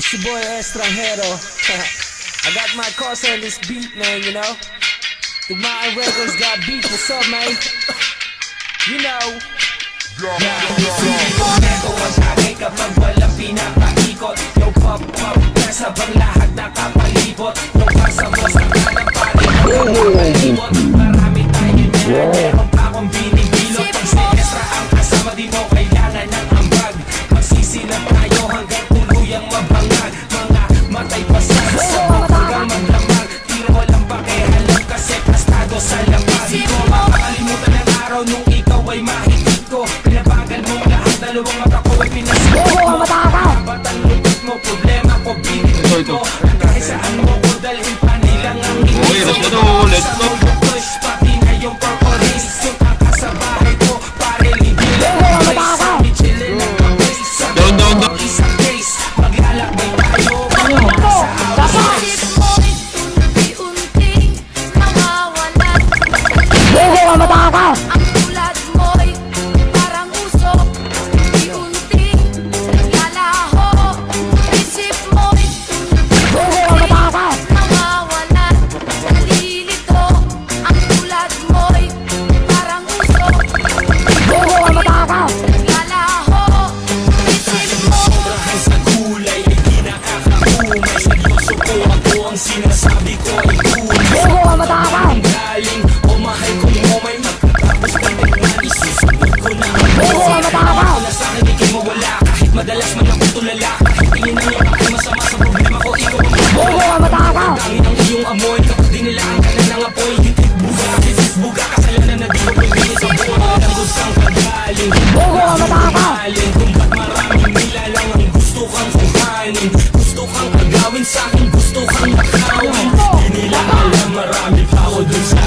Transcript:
It's your boy Estranjero. I got my cause on this beat, man, you know. The Mountain Records got beat, what's up, man? You know. Ito ang tagay kapag walang pinakaikot. Yo pop pop, nasa bang lahat nakapalibot. Yo kasamos na kanang pare nakapalibot. Marami tayo niyan, meron pa akong binibilot. Pag si Estra ang kasama, di mo kailangan ng ambag. Magsisilap tayo hanggang tuluyang mabangag. Mga matay pasag sa hanggang maglamag. Tiro walang pakialam kasi pastado sa lamag. Di ko makakalimutan ang araw nung ikaw ay mahigit ko. Pinabagal mo lahat, dalawang mata ko ay pinasigit mo. Dapat ang lupit mo, problema ko, binigit mo. Kahit saan mo ko dalhin pa nilang ang ingit mo. Let's go. Push, pati na yung purple haze. Yung kakasabahay ko, pare libilan ng place. Sabi chillin ng kapis, sabi ko isang case. Maglalakbay tayo, sa away. Isip mo'y unti-unting nawawalan. Ang tulad mo'y parang usok, unti-unting naglalaho. Isip mo'y unti-unting nawawalan. Nalilito, ang tulad mo'y parang usok, naglalaho. Isip mo Sobrahan sa gulay, ay di nakakaumay. Seryoso ko ako, ang sinasabi ko ay tunay. Ang galing, o mahal kong umay. Magkatapos ng tingnan, isusunod ko na ang buhay. Ako na sa'kin, di kayo mawala. Kahit madalas man ako tulala. Kahit tingin na yung aking masama sa problema ko, ikaw ang mabuhay. Tangin ang iyong amoy, kapag dinilaan ka na ng apoy. Hitik buga, hisis buga, kasalanan na di ko pwede sa buhay. Ang gustang kagaling, kagaling. Kung ba't maraming nilalang ang gusto kang kuhanin. Gusto kang agawin sa'kin, gusto kang nakawin. Di nila alam, marami pa ako dun sa